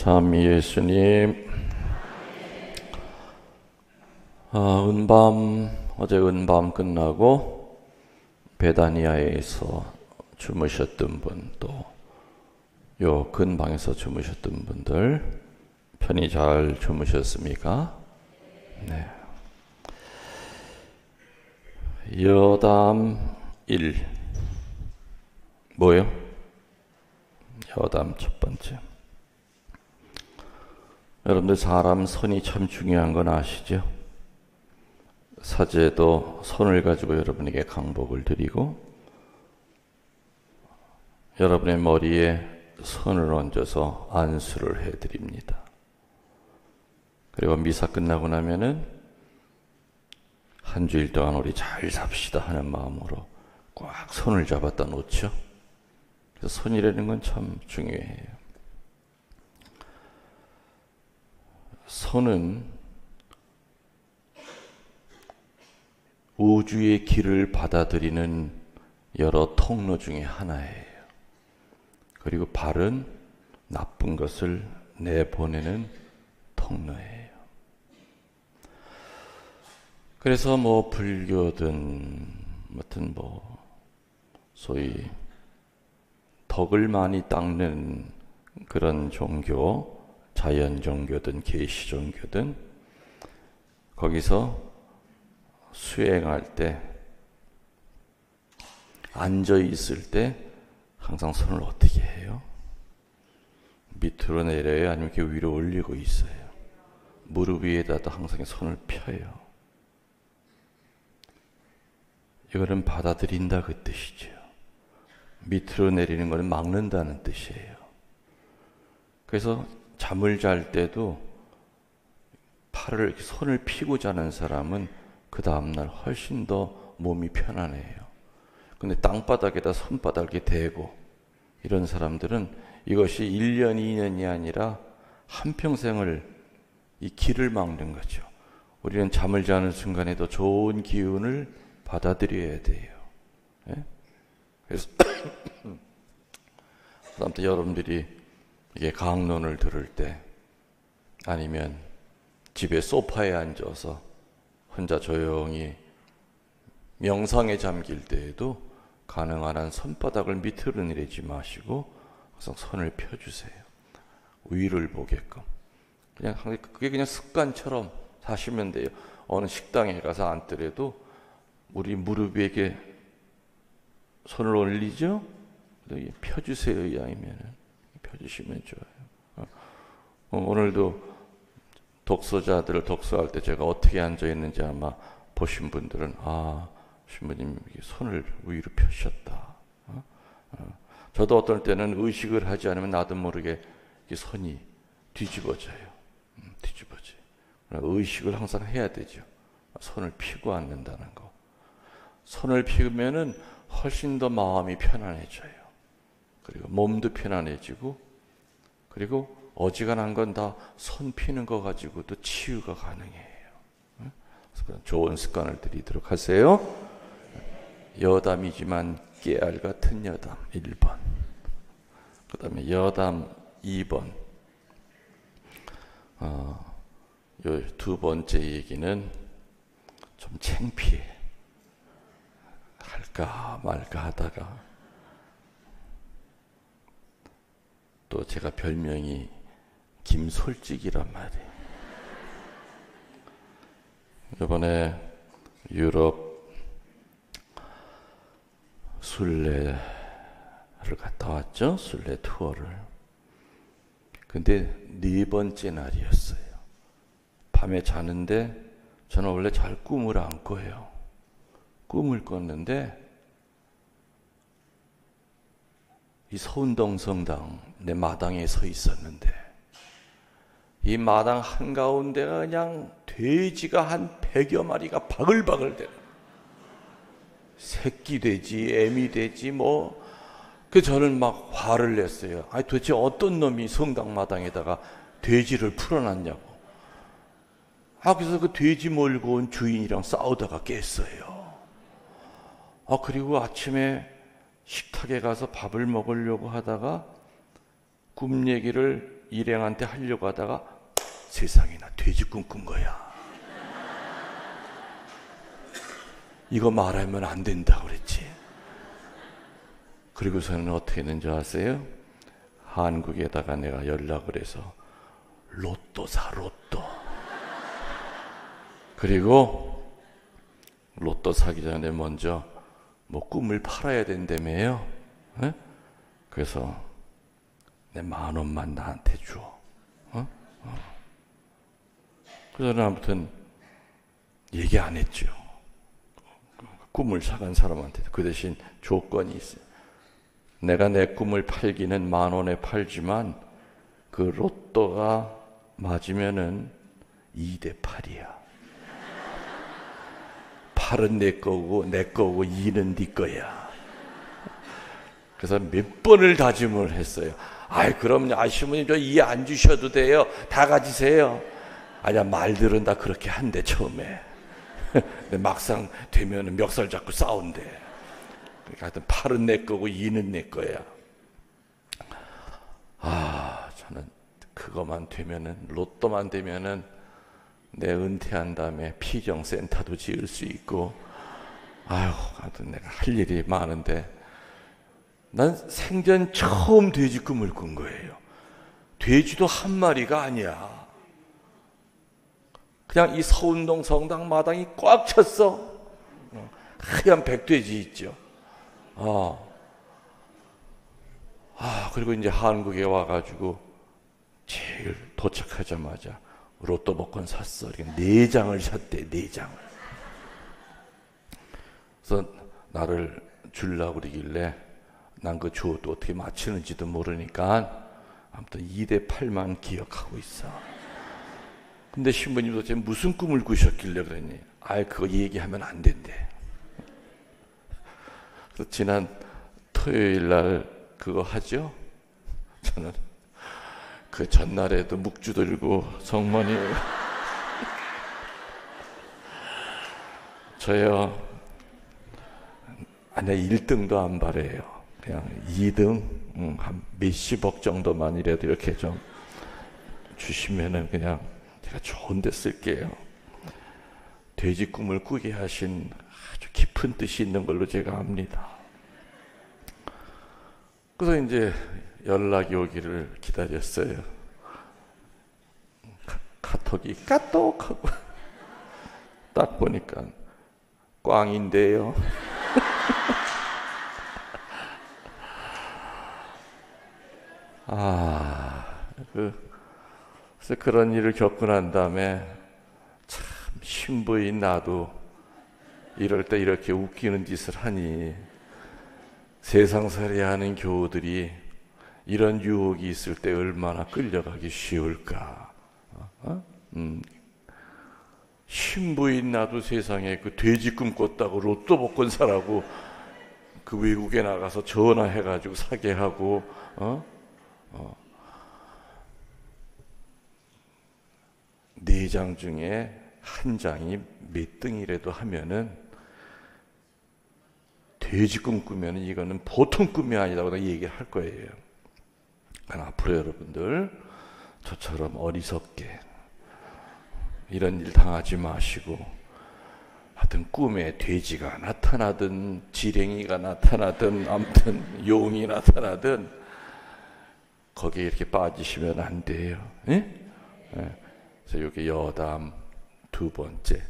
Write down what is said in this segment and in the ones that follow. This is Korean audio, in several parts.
참 예수님, 어제 은밤 끝나고 베다니아에서 주무셨던 분, 또 요 근방에서 주무셨던 분들 편히 잘 주무셨습니까? 네. 여담 1. 뭐요? 여담 첫 번째. 여러분들 사람 손이 참 중요한 건 아시죠? 사제도 손을 가지고 여러분에게 강복을 드리고 여러분의 머리에 손을 얹어서 안수를 해드립니다. 그리고 미사 끝나고 나면은 한 주일 동안 우리 잘 삽시다 하는 마음으로 꽉 손을 잡았다 놓죠. 그래서 손이라는 건 참 중요해요. 손은 우주의 길을 받아들이는 여러 통로 중에 하나예요. 그리고 발은 나쁜 것을 내보내는 통로예요. 그래서 불교든 소위 덕을 많이 닦는 그런 종교, 자연 종교든 계시 종교든 거기서 수행할 때 앉아 있을 때 항상 손을 어떻게 해요? 밑으로 내려요? 아니면 이렇게 위로 올리고 있어요? 무릎 위에다도 항상 손을 펴요. 이거는 받아들인다 그 뜻이죠. 밑으로 내리는 것은 막는다는 뜻이에요. 그래서 잠을 잘 때도 팔을 이렇게 손을 펴고 자는 사람은 그 다음날 훨씬 더 몸이 편안해요. 근데 땅바닥에다 손바닥이 대고 이런 사람들은 이것이 1년, 2년이 아니라 한평생을 이 길을 막는 거죠. 우리는 잠을 자는 순간에도 좋은 기운을 받아들여야 돼요. 예? 그래서 그다음에 여러분들이 이게 강론을 들을 때 아니면 집에 소파에 앉아서 혼자 조용히 명상에 잠길 때에도 가능한 한 손바닥을 밑으로 내리지 마시고 항상 손을 펴주세요. 위를 보게끔. 그게 그냥 습관처럼 하시면 돼요. 어느 식당에 가서 앉더라도 우리 무릎 위에 손을 올리죠? 펴주세요. 이왕이면은 펴주시면 좋아요. 오늘도 독서자들을 독서할 때 제가 어떻게 앉아 있는지 아마 보신 분들은 신부님 손을 위로 펴셨다. 저도 어떨 때는 의식을 하지 않으면 나도 모르게 손이 뒤집어져요. 뒤집어져요. 의식을 항상 해야 되죠. 손을 펴고 앉는다는 거. 손을 펴면은 훨씬 더 마음이 편안해져요. 그리고 몸도 편안해지고, 그리고 어지간한 건 다 손 피는 거 가지고도 치유가 가능해요. 그래서 좋은 습관을 들이도록 하세요. 여담이지만 깨알 같은 여담 1번. 그 다음에 여담 2번. 요 두 번째 얘기는 좀 창피해. 할까 말까 하다가 또 제가 별명이 김솔직이란 말이에요. 이번에 유럽 순례를 갔다 왔죠. 순례 투어를. 근데 4번째 날이었어요. 밤에 자는데 저는 원래 잘 꿈을 안 꿔요. 꿈을 꿨는데 이 서운동 성당 내 마당에 서 있었는데 이 마당 한가운데가 그냥 돼지가 한 100여 마리가 바글바글 대는 새끼 돼지, 애미 돼지 그 저는 막 화를 냈어요. 도대체 어떤 놈이 성당 마당에다가 돼지를 풀어놨냐고. 그래서 그 돼지 몰고 온 주인이랑 싸우다가 깼어요. 그리고 아침에 식탁에 가서 밥을 먹으려고 하다가 꿈 얘기를 일행한테 하려고 하다가 세상에나 돼지 꿈꾼 거야. 이거 말하면 안 된다 그랬지. 그리고서는 어떻게 했는지 아세요? 한국에다가 내가 연락을 해서 로또 사, 로또. 그리고 로또 사기 전에 먼저 뭐 꿈을 팔아야 된다며요. 에? 그래서 내 10,000원만 나한테 줘. 그래서 아무튼 얘기 안 했죠. 꿈을 사간 사람한테. 그 대신 조건이 있어요. 내가 내 꿈을 팔기는 10,000원에 팔지만 그 로또가 맞으면은 2대8이야. 8은 내 거고 2는 네 거야. 그래서 몇 번을 다짐을 했어요. 아이 그럼 아시모님 저 이해 안 주셔도 돼요. 다 가지세요. 아니야 말들은 다 그렇게 한대 처음에. 근데 막상 되면은 멱살 잡고 싸운대. 그러니까 하여튼 8은 내 거고 2는 내 거야. 저는 그거만 되면은 로또만 되면은 내 은퇴한 다음에 피정센터도 지을 수 있고 하여튼 내가 할 일이 많은데 난 생전 처음 돼지 꿈을 꾼 거예요. 돼지도 한 마리가 아니야. 그냥 이 서운동 성당 마당이 꽉 찼어. 하얀 백돼지 있죠. 그리고 이제 한국에 와가지고 제일 도착하자마자 로또 복권 샀어. 4장을 샀대, 4장을. 그래서 나를 주려고 그러길래 난 그 주어도 어떻게 맞히는지도 모르니까 아무튼 2대8만 기억하고 있어. 근데 신부님 도대체 무슨 꿈을 꾸셨길래 그랬니? 그거 얘기하면 안 된대. 그래서 지난 토요일 날 그거 하죠? 저는 그 전날에도 묵주 들고 성모님 저요 내 1등도 안 바래요. 그냥 2등 한 몇십억 정도만이라도 이렇게 좀 주시면은 그냥 제가 좋은 데 쓸게요. 돼지 꿈을 꾸게 하신 아주 깊은 뜻이 있는 걸로 제가 압니다. 그래서 이제 연락이 오기를 기다렸어요. 카톡이 까똑하고 딱 보니까 꽝인데요. 그래서 그런 일을 겪고 난 다음에 참 신부인 나도 이럴 때 이렇게 웃기는 짓을 하니 세상살이 하는 교우들이 이런 유혹이 있을 때 얼마나 끌려가기 쉬울까. 신부인 나도 세상에 그 돼지 꿈 꿨다고 로또 복권 사라고 그 외국에 나가서 전화해가지고 사게 하고 네 장 중에 한 장이 몇 등이라도 하면은 돼지 꿈 꾸면은 이거는 보통 꿈이 아니라고 내가 얘기를 할 거예요. 그러나 앞으로 여러분들 저처럼 어리석게 이런 일 당하지 마시고 하여튼 꿈에 돼지가 나타나든 지렁이가 나타나든 아무튼 용이 나타나든 거기에 이렇게 빠지시면 안 돼요. 그래서 여기 여담 2번째.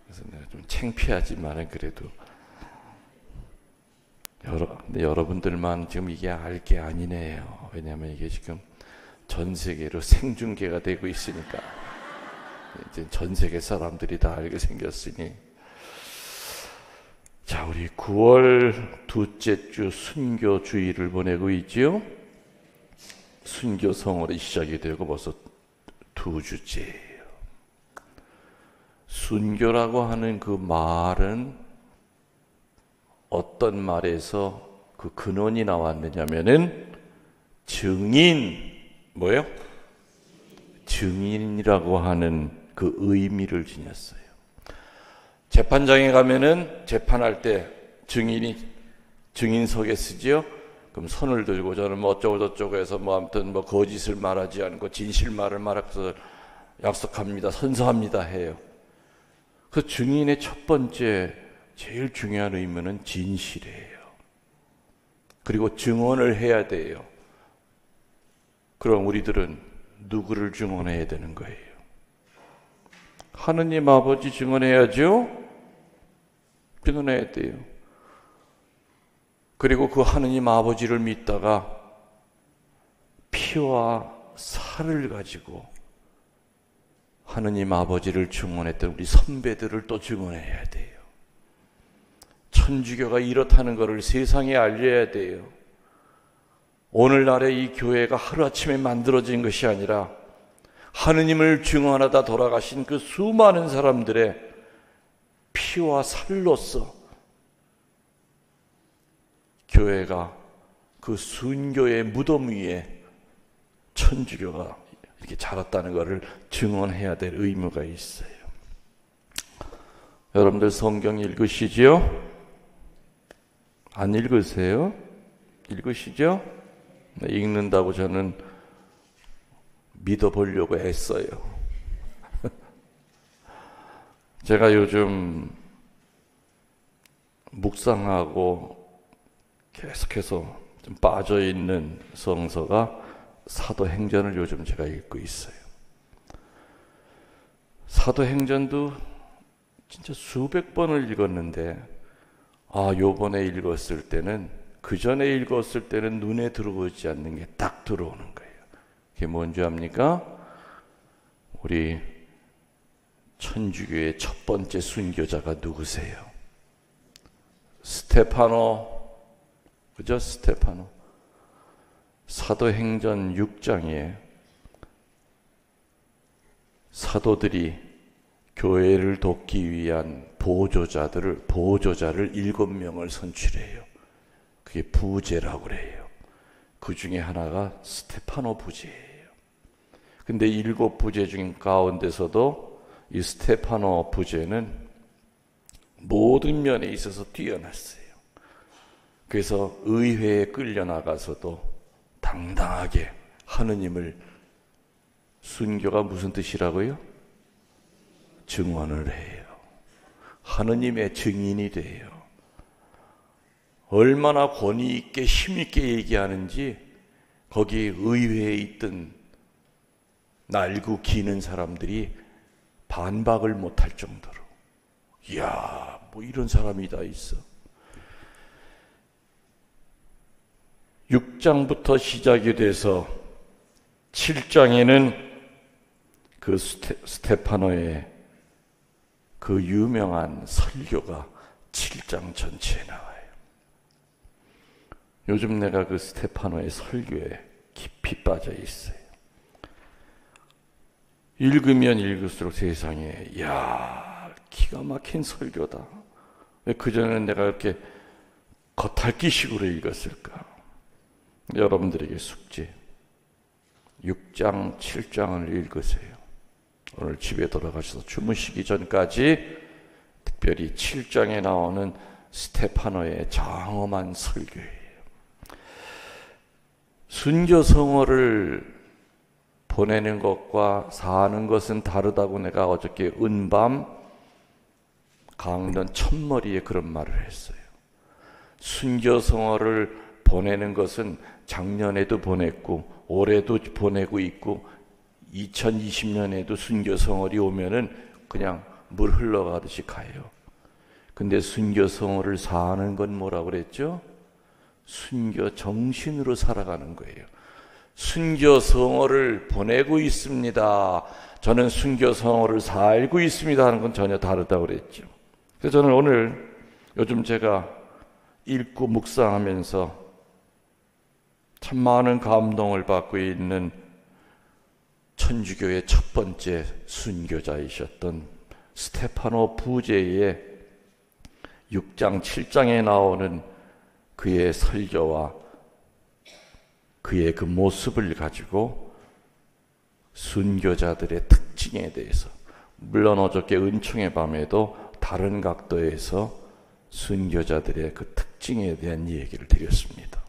그래서 내가 좀 창피하지만은 그래도 근데 여러분들만 지금 이게 알 게 아니네요. 왜냐하면 이게 지금 전 세계로 생중계가 되고 있으니까 이제 전 세계 사람들이 다 알게 생겼으니. 자, 우리 9월 둘째 주 순교 주일을 보내고 있지요. 순교성월이 시작이 되고 벌써 2주째예요. 순교라고 하는 그 말은 어떤 말에서 그 근원이 나왔느냐면은 증인, 뭐예요? 증인이라고 하는 그 의미를 지녔어요. 재판장에 가면은 재판할 때 증인이 증인석에 쓰지요. 그럼 손을 들고 저는 뭐 어쩌고 저쩌고 해서 뭐 아무튼 뭐 거짓을 말하지 않고 진실말을 말해서 약속합니다, 선서합니다 해요. 그 증인의 첫 번째 제일 중요한 의무는 진실이에요. 그리고 증언을 해야 돼요. 그럼 우리들은 누구를 증언해야 되는 거예요? 하느님 아버지 증언해야죠? 증언해야 돼요. 그리고 그 하느님 아버지를 믿다가 피와 살을 가지고 하느님 아버지를 증언했던 우리 선배들을 또 증언해야 돼요. 천주교가 이렇다는 것을 세상에 알려야 돼요. 오늘날의 이 교회가 하루아침에 만들어진 것이 아니라 하느님을 증언하다 돌아가신 그 수많은 사람들의 피와 살로서 교회가 그 순교의 무덤 위에 천주교가 이렇게 자랐다는 것을 증언해야 될 의무가 있어요. 여러분들 성경 읽으시지요? 안 읽으세요? 읽으시죠? 읽는다고 저는 믿어보려고 애써요. 제가 요즘 묵상하고 계속해서 좀 빠져있는 성서가 사도행전을 요즘 제가 읽고 있어요. 사도행전도 진짜 수백 번을 읽었는데 요번에 읽었을 때는 그 전에 읽었을 때는 눈에 들어오지 않는 게 딱 들어오는 거예요. 그게 뭔지 압니까? 우리 천주교의 첫 번째 순교자가 누구세요? 스테파노. 그죠? 스테파노. 사도행전 6장에 사도들이 교회를 돕기 위한 보조자를 7명을 선출해요. 그게 부제라고 그래요. 그 중에 하나가 스테파노 부제예요. 근데 7부제 중 가운데서도 이 스테파노 부제는 모든 면에 있어서 뛰어났어요. 그래서 의회에 끌려나가서도 당당하게 하느님을, 순교가 무슨 뜻이라고요? 증언을 해요. 하느님의 증인이 돼요. 얼마나 권위 있게 힘 있게 얘기하는지 거기 의회에 있던 날고 기는 사람들이 반박을 못할 정도로, 이야, 뭐 이런 사람이 다 있어. 6장부터 시작이 돼서 7장에는 그 스테파노의 그 유명한 설교가 7장 전체에 나와요. 요즘 내가 그 스테파노의 설교에 깊이 빠져 있어요. 읽으면 읽을수록 세상에, 이야, 기가 막힌 설교다. 왜 그전에는 내가 이렇게 겉핥기식으로 읽었을까? 여러분들에게 숙제, 6장, 7장을 읽으세요. 오늘 집에 돌아가셔서 주무시기 전까지 특별히 7장에 나오는 스테파노의 장엄한 설교예요. 순교성어를 보내는 것과 사는 것은 다르다고 내가 어저께 은밤 강릉 첫머리에 그런 말을 했어요. 순교성어를 보내는 것은 작년에도 보냈고 올해도 보내고 있고 2020년에도 순교성어리 오면은 그냥 물 흘러가듯이 가요. 근데 순교성어를 사는 건 뭐라고 그랬죠? 순교 정신으로 살아가는 거예요. 순교성어를 보내고 있습니다, 저는 순교성어를 살고 있습니다 하는 건 전혀 다르다고 그랬죠. 그래서 저는 오늘 요즘 제가 읽고 묵상하면서 참 많은 감동을 받고 있는 천주교의 첫 번째 순교자이셨던 스테파노 부제의 6장, 7장에 나오는 그의 설교와 그의 그 모습을 가지고 순교자들의 특징에 대해서, 물론 어저께 은총의 밤에도 다른 각도에서 순교자들의 그 특징에 대한 얘기를 드렸습니다.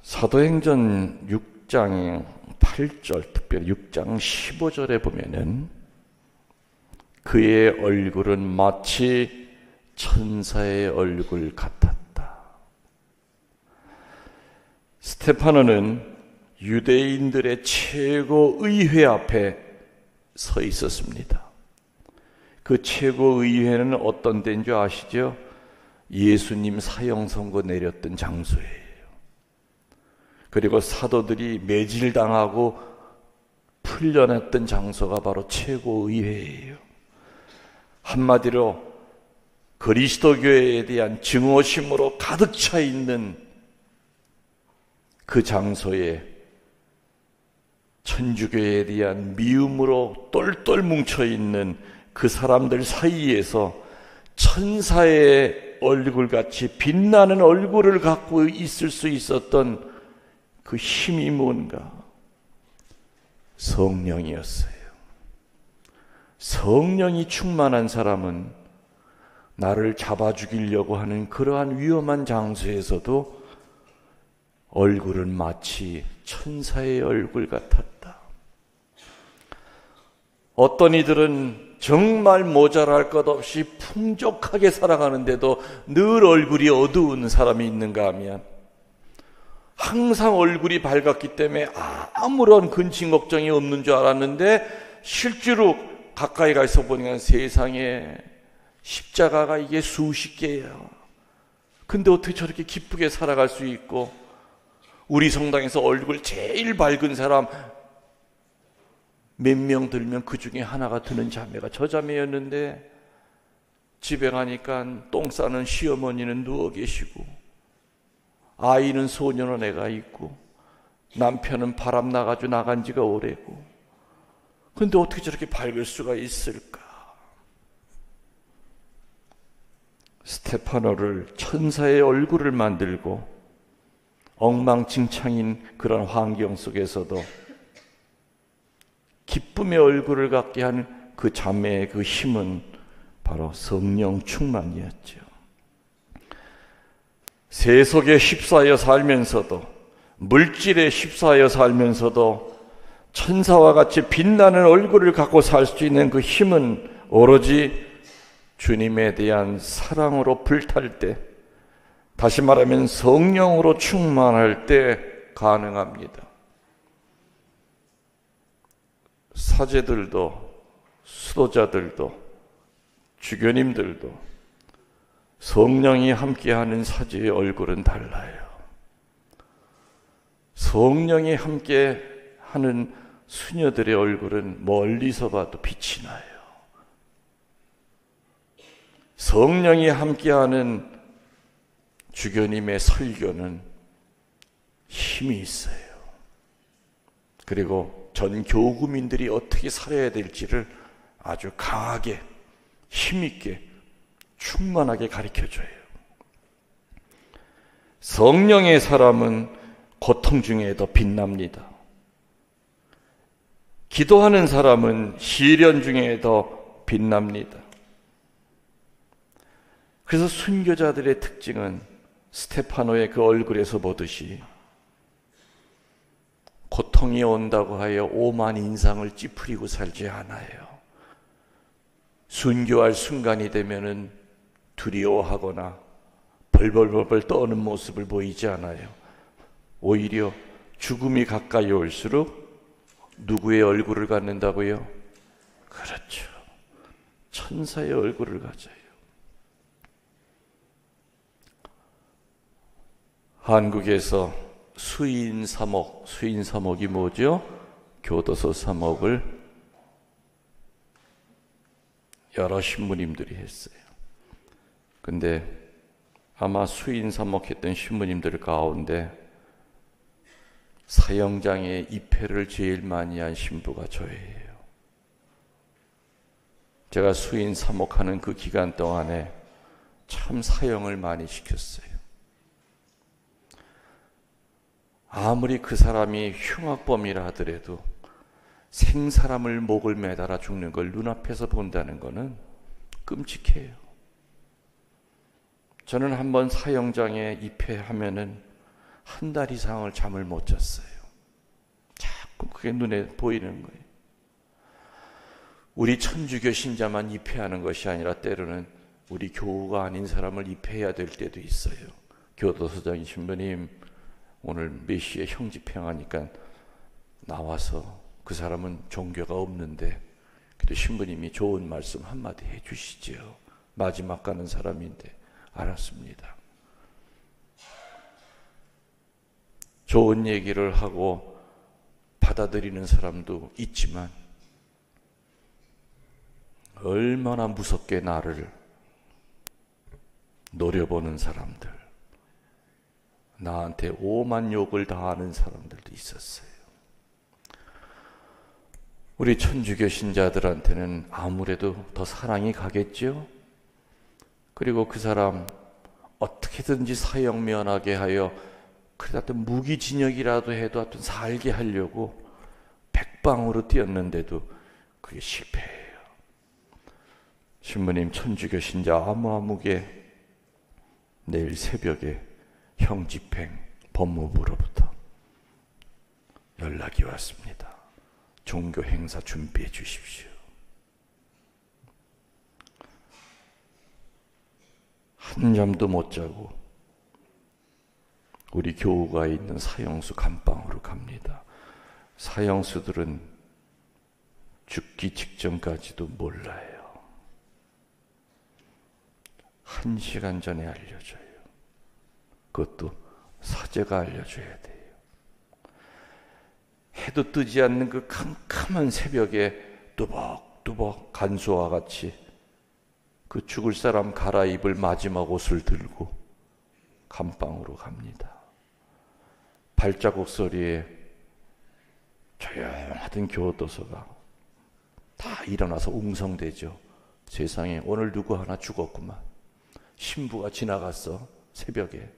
사도행전 6장 8절, 특별히 6장 15절에 보면은 그의 얼굴은 마치 천사의 얼굴 같았다. 스테파노는 유대인들의 최고 의회 앞에 서 있었습니다. 그 최고 의회는 어떤 데인 줄 아시죠? 예수님 사형 선고 내렸던 장소예요. 그리고 사도들이 매질당하고 풀려났던 장소가 바로 최고의회예요. 한마디로 그리스도교회에 대한 증오심으로 가득 차 있는 그 장소에 천주교에 대한 미움으로 똘똘 뭉쳐있는 그 사람들 사이에서 천사의 얼굴같이 빛나는 얼굴을 갖고 있을 수 있었던 그 힘이 뭔가? 성령이었어요. 성령이 충만한 사람은 나를 잡아 죽이려고 하는 그러한 위험한 장소에서도 얼굴은 마치 천사의 얼굴 같았다. 어떤 이들은 정말 모자랄 것 없이 풍족하게 살아가는데도 늘 얼굴이 어두운 사람이 있는가 하면 항상 얼굴이 밝았기 때문에 아무런 근심 걱정이 없는 줄 알았는데 실제로 가까이 가서 보니까 세상에 십자가가 이게 수십 개예요. 근데 어떻게 저렇게 기쁘게 살아갈 수 있고, 우리 성당에서 얼굴 제일 밝은 사람 몇 명 들면 그 중에 하나가 드는 자매가 저 자매였는데 집에 가니까 똥 싸는 시어머니는 누워 계시고 아이는 소년원 애가 있고 남편은 바람 나가지고 나간 지가 오래고, 근데 어떻게 저렇게 밝을 수가 있을까? 스테파노를 천사의 얼굴을 만들고 엉망진창인 그런 환경 속에서도 기쁨의 얼굴을 갖게 하는 그 자매의 그 힘은 바로 성령 충만이었죠. 세속에 휩싸여 살면서도, 물질에 휩싸여 살면서도 천사와 같이 빛나는 얼굴을 갖고 살 수 있는 그 힘은 오로지 주님에 대한 사랑으로 불탈 때, 다시 말하면 성령으로 충만할 때 가능합니다. 사제들도 수도자들도 주교님들도 성령이 함께하는 사제의 얼굴은 달라요. 성령이 함께하는 수녀들의 얼굴은 멀리서 봐도 빛이 나요. 성령이 함께하는 주교님의 설교는 힘이 있어요. 그리고 전 교구민들이 어떻게 살아야 될지를 아주 강하게, 힘있게, 충만하게 가르쳐줘요. 성령의 사람은 고통 중에도 빛납니다. 기도하는 사람은 시련 중에도 빛납니다. 그래서 순교자들의 특징은 스테파노의 그 얼굴에서 보듯이 고통이 온다고 하여 오만 인상을 찌푸리고 살지 않아요. 순교할 순간이 되면은 두려워하거나 벌벌벌벌 떠는 모습을 보이지 않아요. 오히려 죽음이 가까이 올수록 누구의 얼굴을 갖는다고요? 그렇죠. 천사의 얼굴을 가져요. 한국에서 수인 사목이 뭐죠? 교도소 사목을 여러 신부님들이 했어요. 근데 아마 수인 사목했던 신부님들 가운데 사형장에 입회를 제일 많이 한 신부가 저예요. 제가 수인 사목하는 그 기간 동안에 참 사형을 많이 시켰어요. 아무리 그 사람이 흉악범이라 하더라도 생사람을 목을 매달아 죽는 걸 눈앞에서 본다는 것은 끔찍해요. 저는 한번 사형장에 입회하면은 한 달 이상을 잠을 못 잤어요. 자꾸 그게 눈에 보이는 거예요. 우리 천주교 신자만 입회하는 것이 아니라 때로는 우리 교우가 아닌 사람을 입회해야 될 때도 있어요. 교도소장이 신부님 오늘 몇 시에 형집행하니까 나와서, 그 사람은 종교가 없는데 그래도 신부님이 좋은 말씀 한마디 해주시지요. 마지막 가는 사람인데. 알았습니다. 좋은 얘기를 하고 받아들이는 사람도 있지만 얼마나 무섭게 나를 노려보는 사람들, 나한테 오만 욕을 다 하는 사람들도 있었어요. 우리 천주교 신자들한테는 아무래도 더 사랑이 가겠죠. 그리고 그 사람 어떻게든지 사형 면하게 하여 그래도 하여튼 무기징역이라도 해도 하여튼 살게 하려고 백방으로 뛰었는데도 그게 실패해요. 신부님 천주교 신자 아무개 내일 새벽에 형집행 법무부로부터 연락이 왔습니다. 종교 행사 준비해 주십시오. 한잠도 못 자고 우리 교우가 있는 사형수 감방으로 갑니다. 사형수들은 죽기 직전까지도 몰라요. 1시간 전에 알려줘요. 그것도 사제가 알려줘야 돼요. 해도 뜨지 않는 그 캄캄한 새벽에 뚜벅뚜벅 간수와 같이 그 죽을 사람 갈아입을 마지막 옷을 들고 감방으로 갑니다. 발자국 소리에 조용하던 교도소가 다 일어나서 웅성대죠. 세상에 오늘 누구 하나 죽었구만. 신부가 지나갔어, 새벽에.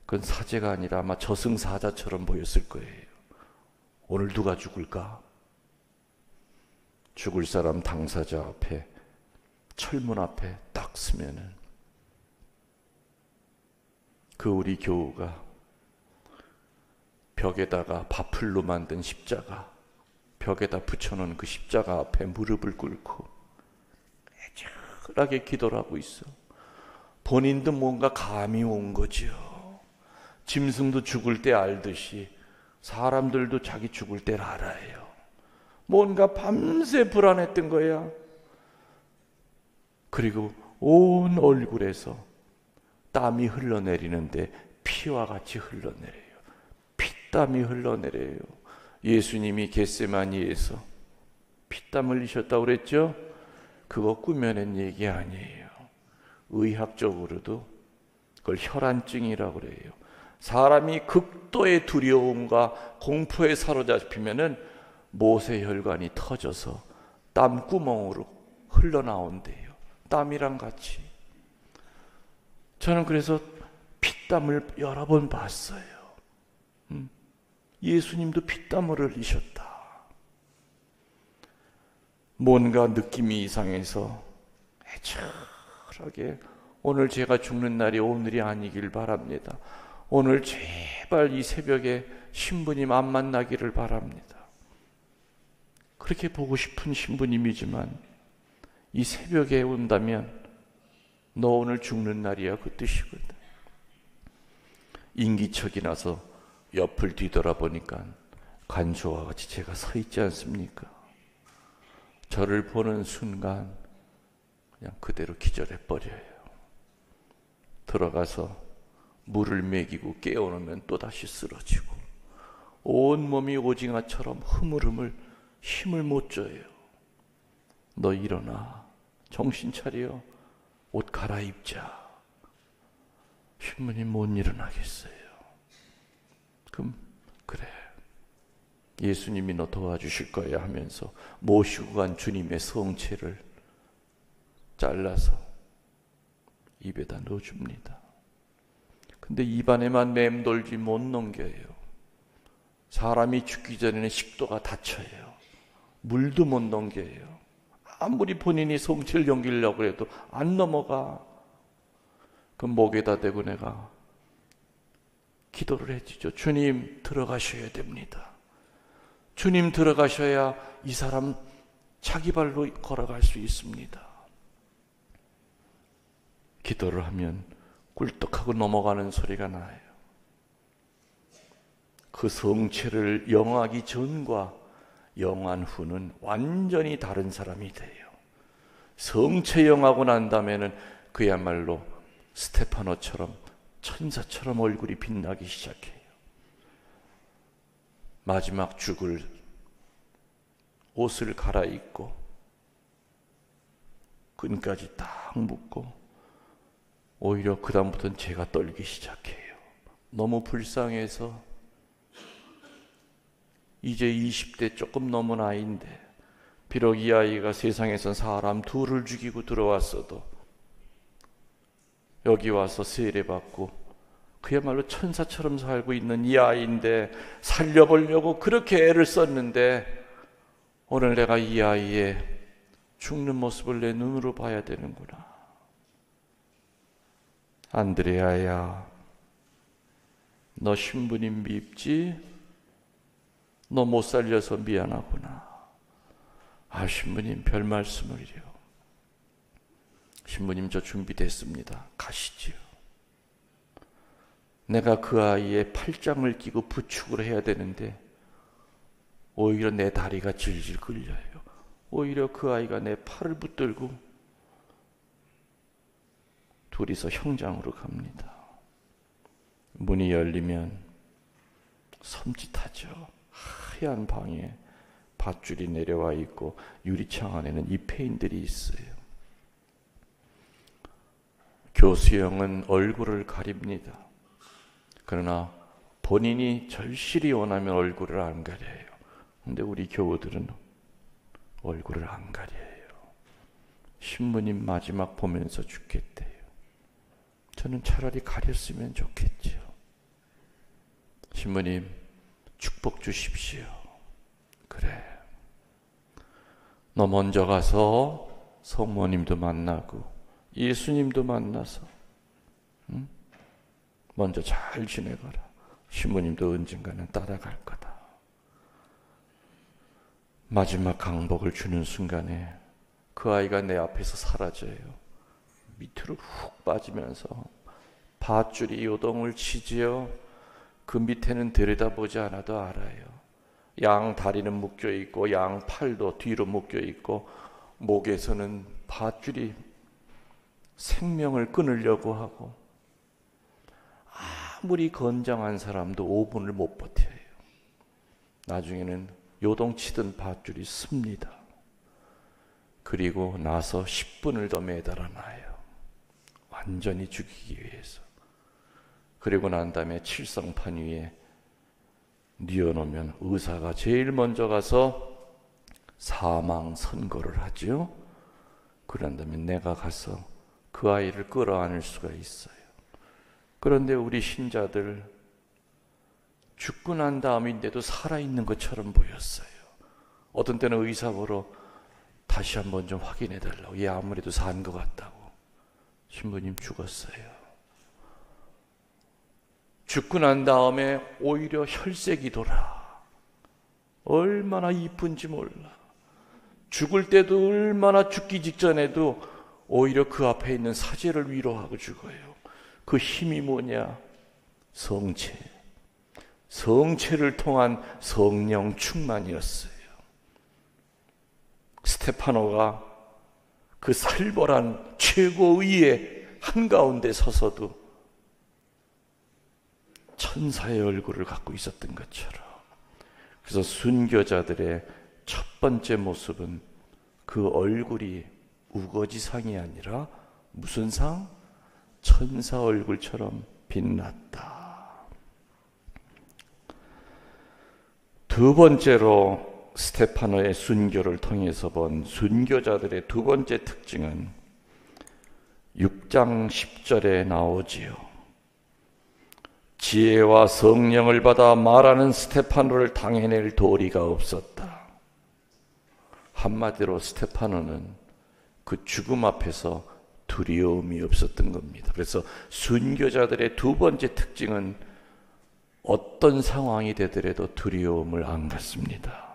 그건 사제가 아니라 아마 저승사자처럼 보였을 거예요. 오늘 누가 죽을까? 죽을 사람 당사자 앞에, 철문 앞에 딱 서면은 그 우리 교우가 벽에다가 바풀로 만든 십자가, 벽에다 붙여놓은 그 십자가 앞에 무릎을 꿇고 애절하게 기도를 하고 있어. 본인도 뭔가 감이 온 거죠. 짐승도 죽을 때 알듯이 사람들도 자기 죽을 때를 알아요. 뭔가 밤새 불안했던 거야. 그리고 온 얼굴에서 땀이 흘러내리는데 피와 같이 흘러내려요. 피땀이 흘러내려요. 예수님이 겟세마니에서 피땀 흘리셨다고 그랬죠? 그거 꾸며낸 얘기 아니에요. 의학적으로도 그걸 혈안증이라고 그래요. 사람이 극도의 두려움과 공포에 사로잡히면은 모세혈관이 터져서 땀구멍으로 흘러나온대요. 땀이랑 같이. 저는 그래서 피땀을 여러 번 봤어요. 예수님도 피땀을 흘리셨다. 뭔가 느낌이 이상해서 애절하게 오늘 제가 죽는 날이 오늘이 아니길 바랍니다. 오늘 제발 이 새벽에 신부님 안 만나기를 바랍니다. 그렇게 보고 싶은 신부님이지만 이 새벽에 온다면 너 오늘 죽는 날이야 그 뜻이거든. 인기척이 나서 옆을 뒤돌아보니까 간수와 같이 제가 서 있지 않습니까? 저를 보는 순간 그냥 그대로 기절해버려요. 들어가서 물을 먹이고 깨워놓으면 또다시 쓰러지고 온몸이 오징어처럼 흐물흐물 힘을 못 줘요. 너 일어나. 정신 차려. 옷 갈아입자. 신부님 못 일어나겠어요. 그럼 그래. 예수님이 너 도와주실 거야 하면서 모시고 간 주님의 성체를 잘라서 입에다 넣어줍니다. 근데 입안에만 맴돌지 못 넘겨요. 사람이 죽기 전에는 식도가 닫혀요. 물도 못 넘겨요. 아무리 본인이 성체를 넘기려고 해도 안 넘어가. 그 목에다 대고 내가 기도를 해주죠. 주님 들어가셔야 됩니다. 주님 들어가셔야 이 사람 자기 발로 걸어갈 수 있습니다. 기도를 하면 꿀떡하고 넘어가는 소리가 나요. 그 성체를 영하기 전과 영한 후는 완전히 다른 사람이 돼요. 성체 영하고 난 다음에는 그야말로 스테파노처럼 천사처럼 얼굴이 빛나기 시작해요. 마지막 죽을 옷을 갈아입고 끈까지 딱 묶고 오히려 그 다음부터는 제가 떨기 시작해요. 너무 불쌍해서 이제 20대 조금 넘은 아이인데 비록 이 아이가 세상에선 사람 둘을 죽이고 들어왔어도 여기 와서 세례받고 그야말로 천사처럼 살고 있는 이 아이인데 살려보려고 그렇게 애를 썼는데 오늘 내가 이 아이의 죽는 모습을 내 눈으로 봐야 되는구나. 안드레아야, 너 신부님 밉지? 너 못 살려서 미안하구나. 아, 신부님 별 말씀을요. 신부님 저 준비됐습니다. 가시지요. 내가 그 아이의 팔짱을 끼고 부축을 해야 되는데 오히려 내 다리가 질질 끌려요. 오히려 그 아이가 내 팔을 붙들고 둘이서 형장으로 갑니다. 문이 열리면 섬찟하죠. 하얀 방에 밧줄이 내려와 있고 유리창 안에는 잎페인들이 있어요. 교수형은 얼굴을 가립니다. 그러나 본인이 절실히 원하면 얼굴을 안 가려요. 근데 우리 교우들은 얼굴을 안 가려요. 신부님 마지막 보면서 죽겠대요. 저는 차라리 가렸으면 좋겠죠. 신부님 축복 주십시오. 그래. 너 먼저 가서 성모님도 만나고 예수님도 만나서 먼저 잘 지내거라. 신부님도 언젠가는 따라갈 거다. 마지막 강복을 주는 순간에 그 아이가 내 앞에서 사라져요. 밑으로 훅 빠지면서 밧줄이 요동을 치지요. 그 밑에는 들여다보지 않아도 알아요. 양 다리는 묶여 있고 양 팔도 뒤로 묶여 있고 목에서는 밧줄이 생명을 끊으려고 하고 아무리 건장한 사람도 5분을 못 버텨요. 나중에는 요동치던 밧줄이 씁니다. 그리고 나서 10분을 더 매달아 놔요. 완전히 죽이기 위해서. 그리고 난 다음에 칠성판 위에 뉘어놓으면 의사가 제일 먼저 가서 사망 선고를 하죠. 그런 다음에 내가 가서 그 아이를 끌어안을 수가 있어요. 그런데 우리 신자들 죽고 난 다음인데도 살아있는 것처럼 보였어요. 어떤 때는 의사 보러 다시 한번 좀 확인해 달라고. 얘 아무래도 산 것 같다고. 신부님 죽었어요. 죽고 난 다음에 오히려 혈색이 돌아. 얼마나 이쁜지 몰라. 죽을 때도 얼마나 죽기 직전에도 오히려 그 앞에 있는 사제를 위로하고 죽어요. 그 힘이 뭐냐? 성체. 성체를 통한 성령 충만이었어요. 스테파노가 그 살벌한 최고의의 한가운데 서서도 천사의 얼굴을 갖고 있었던 것처럼. 그래서 순교자들의 첫 번째 모습은 그 얼굴이 우거지상이 아니라 무슨 상? 천사 얼굴처럼 빛났다. 두 번째로 스테파노의 순교를 통해서 본 순교자들의 두 번째 특징은 6장 10절에 나오지요. 지혜와 성령을 받아 말하는 스테파노를 당해낼 도리가 없었다. 한마디로 스테파노는 그 죽음 앞에서 두려움이 없었던 겁니다. 그래서 순교자들의 두 번째 특징은 어떤 상황이 되더라도 두려움을 안 갖습니다.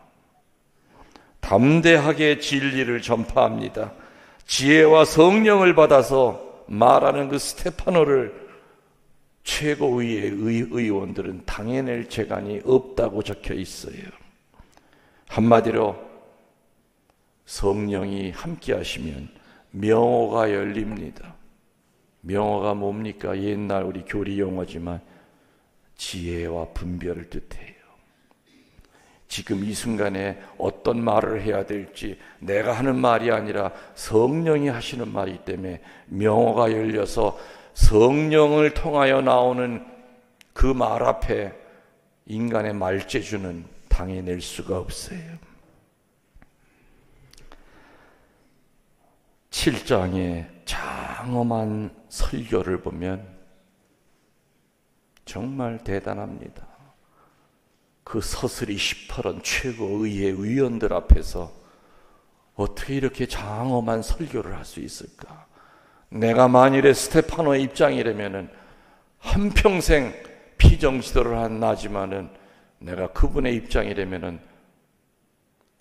담대하게 진리를 전파합니다. 지혜와 성령을 받아서 말하는 그 스테파노를 최고위의 의원들은 당해낼 재간이 없다고 적혀 있어요. 한마디로 성령이 함께 하시면 명호가 열립니다. 명호가 뭡니까? 옛날 우리 교리 용어지만 지혜와 분별을 뜻해요. 지금 이 순간에 어떤 말을 해야 될지 내가 하는 말이 아니라 성령이 하시는 말이기 때문에 명호가 열려서 성령을 통하여 나오는 그 말 앞에 인간의 말재주는 당해낼 수가 없어요. 7장의 장엄한 설교를 보면 정말 대단합니다. 그 서슬이 시퍼런 최고의회 위원들 앞에서 어떻게 이렇게 장엄한 설교를 할 수 있을까? 내가 만일에 스테파노의 입장이라면은 한평생 피정지도를 한 나지만은 내가 그분의 입장이라면은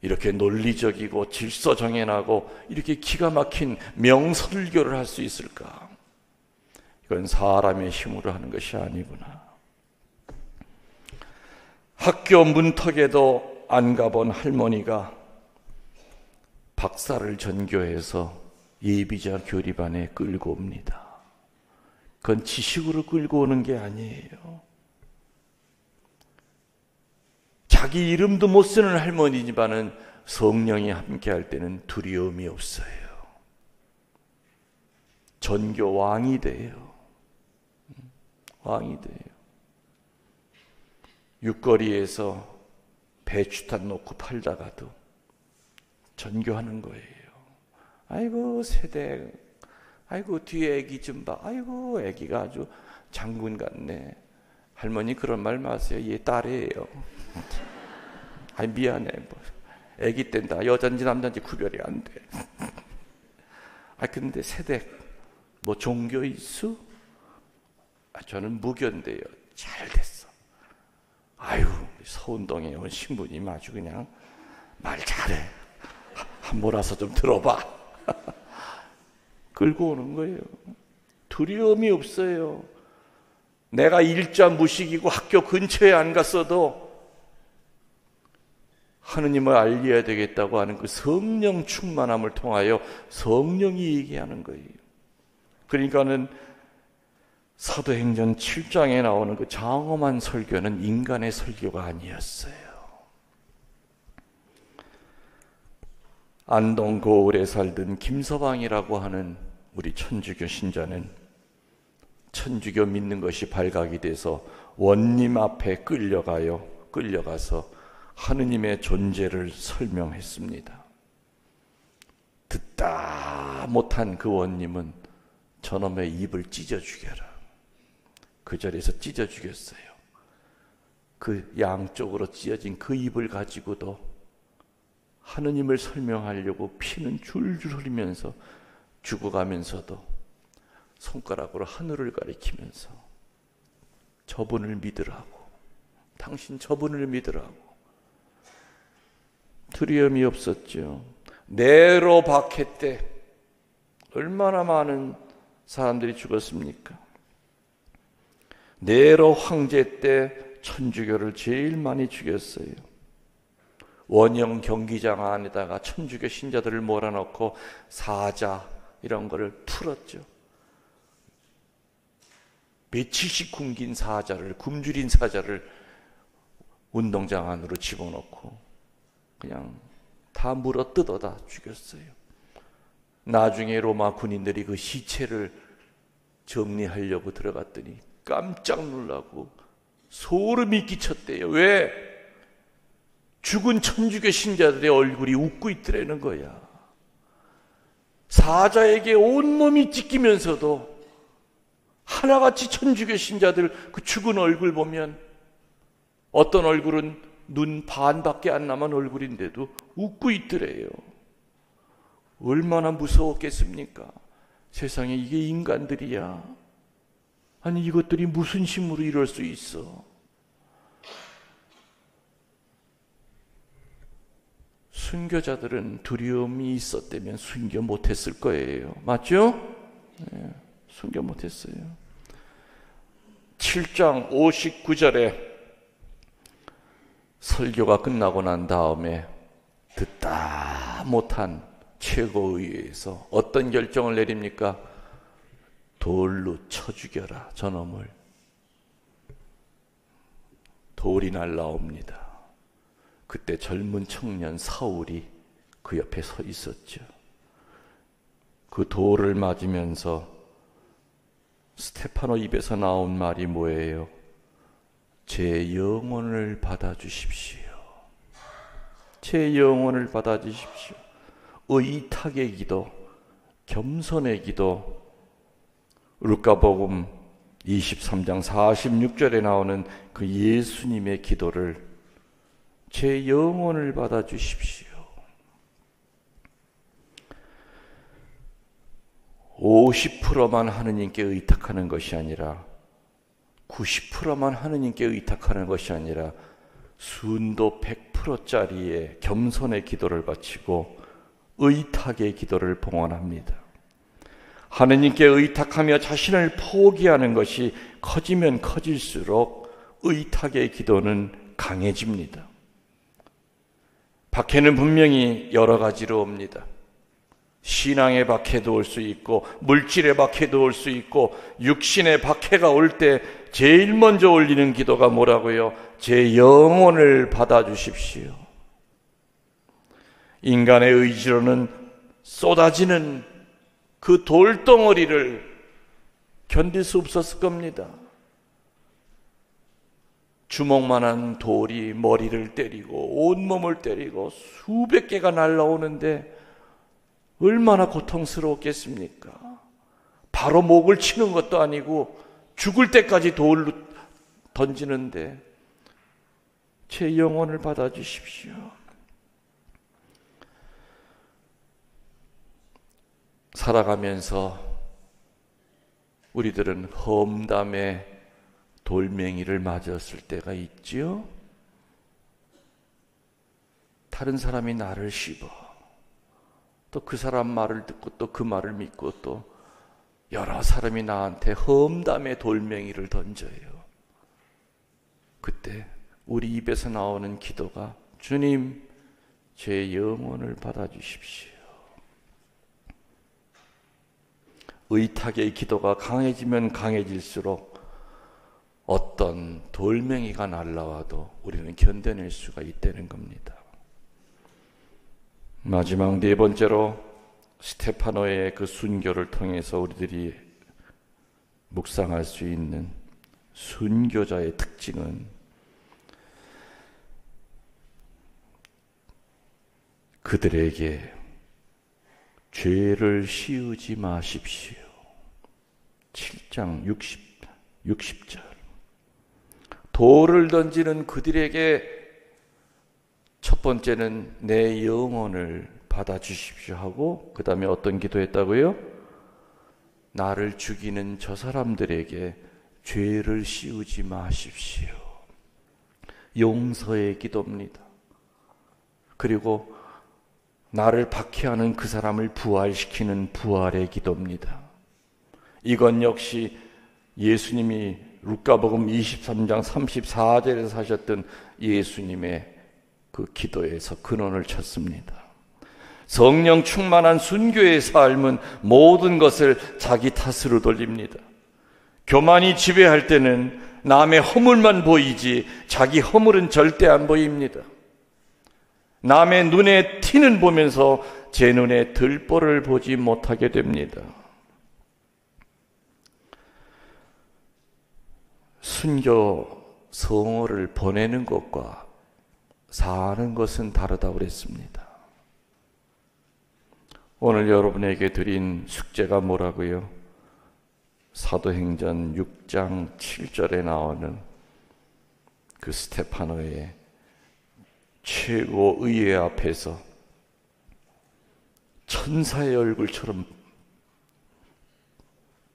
이렇게 논리적이고 질서정연하고 이렇게 기가 막힌 명설교를 할 수 있을까? 이건 사람의 힘으로 하는 것이 아니구나. 학교 문턱에도 안 가본 할머니가 박사를 전교해서 예비자 교리반에 끌고 옵니다. 그건 지식으로 끌고 오는 게 아니에요. 자기 이름도 못 쓰는 할머니지만은 성령이 함께 할 때는 두려움이 없어요. 전교 왕이 돼요. 왕이 돼요. 육거리에서 배추탄 놓고 팔다가도 전교하는 거예요. 아이고 세대, 아이고 뒤에 애기 좀 봐. 아이고 애기가 아주 장군 같네. 할머니 그런 말 마세요. 얘 딸이에요. 아이 미안해. 애기 땐다 여잔지 남잔지 구별이 안 돼. 아 근데 세대 뭐 종교 있어? 저는 무교인데요. 잘 됐어. 아유 서운동에 온 신부님 아주 그냥 말 잘해. 한 몰아서 좀 들어봐. 끌고 오는 거예요. 두려움이 없어요. 내가 일자 무식이고 학교 근처에 안 갔어도 하느님을 알려야 되겠다고 하는 그 성령 충만함을 통하여 성령이 얘기하는 거예요. 그러니까는 사도행전 7장에 나오는 그 장엄한 설교는 인간의 설교가 아니었어요. 안동 고을에 살던 김서방이라고 하는 우리 천주교 신자는 천주교 믿는 것이 발각이 돼서 원님 앞에 끌려가서 하느님의 존재를 설명했습니다. 듣다 못한 그 원님은 저놈의 입을 찢어 죽여라. 그 자리에서 찢어 죽였어요. 그 양쪽으로 찢어진 그 입을 가지고도 하느님을 설명하려고 피는 줄줄 흐르면서 죽어가면서도 손가락으로 하늘을 가리키면서 저분을 믿으라고, 당신 저분을 믿으라고. 두려움이 없었죠. 네로 박해 때 얼마나 많은 사람들이 죽었습니까? 네로 황제 때 천주교를 제일 많이 죽였어요. 원형 경기장 안에다가 천주교 신자들을 몰아넣고 사자 이런 거를 풀었죠. 며칠씩 굶긴 사자를, 굶주린 사자를 운동장 안으로 집어넣고 그냥 다 물어 뜯어다 죽였어요. 나중에 로마 군인들이 그 시체를 정리하려고 들어갔더니 깜짝 놀라고 소름이 끼쳤대요. 왜? 죽은 천주교 신자들의 얼굴이 웃고 있더라는 거야. 사자에게 온몸이 찢기면서도 하나같이 천주교 신자들 그 죽은 얼굴 보면 어떤 얼굴은 눈 반밖에 안 남은 얼굴인데도 웃고 있더래요. 얼마나 무서웠겠습니까? 세상에 이게 인간들이야. 아니 이것들이 무슨 힘으로 이럴 수 있어? 순교자들은 두려움이 있었다면 순교 못했을 거예요. 맞죠? 네, 순교 못했어요. 7장 59절에 설교가 끝나고 난 다음에 듣다 못한 최고의회에서 어떤 결정을 내립니까? 돌로 쳐 죽여라, 저놈을. 돌이 날라옵니다. 그때 젊은 청년 사울이 그 옆에 서 있었죠. 그 돌을 맞으면서 스테파노 입에서 나온 말이 뭐예요? 제 영혼을 받아주십시오. 제 영혼을 받아주십시오. 의탁의 기도, 겸손의 기도. 루카복음 23장 46절에 나오는 그 예수님의 기도를 제 영혼을 받아주십시오. 50%만 하느님께 의탁하는 것이 아니라 90%만 하느님께 의탁하는 것이 아니라 순도 100%짜리의 겸손의 기도를 바치고 의탁의 기도를 봉헌합니다. 하느님께 의탁하며 자신을 포기하는 것이 커지면 커질수록 의탁의 기도는 강해집니다. 박해는 분명히 여러 가지로 옵니다. 신앙의 박해도 올 수 있고 물질의 박해도 올 수 있고 육신의 박해가 올 때 제일 먼저 올리는 기도가 뭐라고요? 제 영혼을 받아주십시오. 인간의 의지로는 쏟아지는 그 돌덩어리를 견딜 수 없었을 겁니다. 주먹만한 돌이 머리를 때리고 온몸을 때리고 수백 개가 날라오는데 얼마나 고통스러웠겠습니까? 바로 목을 치는 것도 아니고 죽을 때까지 돌로 던지는데 제 영혼을 받아주십시오. 살아가면서 우리들은 험담에 돌멩이를 맞았을 때가 있지요. 다른 사람이 나를 씹어. 또 그 사람 말을 듣고 또 그 말을 믿고 또 여러 사람이 나한테 험담의 돌멩이를 던져요. 그때 우리 입에서 나오는 기도가 주님, 제 영혼을 받아주십시오. 의탁의 기도가 강해지면 강해질수록 어떤 돌멩이가 날라와도 우리는 견뎌낼 수가 있다는 겁니다. 마지막 네 번째로 스테파노의 그 순교를 통해서 우리들이 묵상할 수 있는 순교자의 특징은 그들에게 죄를 씌우지 마십시오. 7장 60절. 돌을 던지는 그들에게 첫 번째는 내 영혼을 받아주십시오 하고 그 다음에 어떤 기도했다고요? 나를 죽이는 저 사람들에게 죄를 씌우지 마십시오. 용서의 기도입니다. 그리고 나를 박해하는 그 사람을 부활시키는 부활의 기도입니다. 이건 역시 예수님이 루카복음 23장 34절에서 하셨던 예수님의 그 기도에서 근원을 찾습니다. 성령 충만한 순교의 삶은 모든 것을 자기 탓으로 돌립니다. 교만이 지배할 때는 남의 허물만 보이지 자기 허물은 절대 안 보입니다. 남의 눈에 티는 보면서 제 눈에 들보를 보지 못하게 됩니다. 순교 성호를 보내는 것과 사는 것은 다르다고 그랬습니다. 오늘 여러분에게 드린 숙제가 뭐라고요? 사도행전 6장 7절에 나오는 그 스테파노의 최고의회 앞에서 천사의 얼굴처럼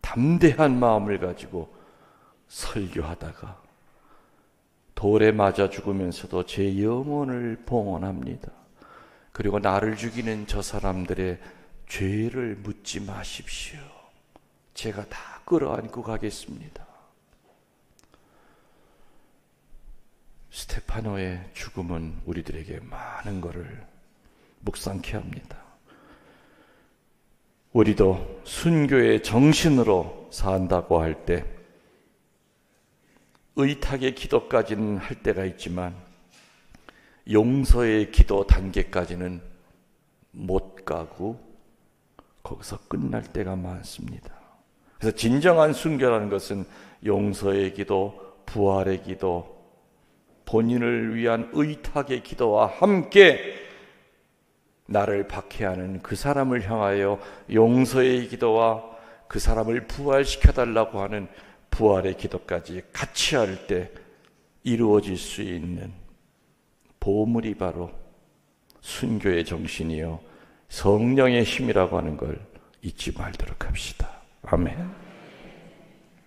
담대한 마음을 가지고 설교하다가 돌에 맞아 죽으면서도 제 영혼을 봉헌합니다. 그리고 나를 죽이는 저 사람들의 죄를 묻지 마십시오. 제가 다 끌어안고 가겠습니다. 스테파노의 죽음은 우리들에게 많은 것을 묵상케 합니다. 우리도 순교의 정신으로 산다고 할 때 의탁의 기도까지는 할 때가 있지만 용서의 기도 단계까지는 못 가고 거기서 끝날 때가 많습니다. 그래서 진정한 순교라는 것은 용서의 기도, 부활의 기도, 본인을 위한 의탁의 기도와 함께 나를 박해하는 그 사람을 향하여 용서의 기도와 그 사람을 부활시켜달라고 하는 부활의 기도까지 같이 할 때 이루어질 수 있는 보물이 바로 순교의 정신이요 성령의 힘이라고 하는 걸 잊지 말도록 합시다. 아멘.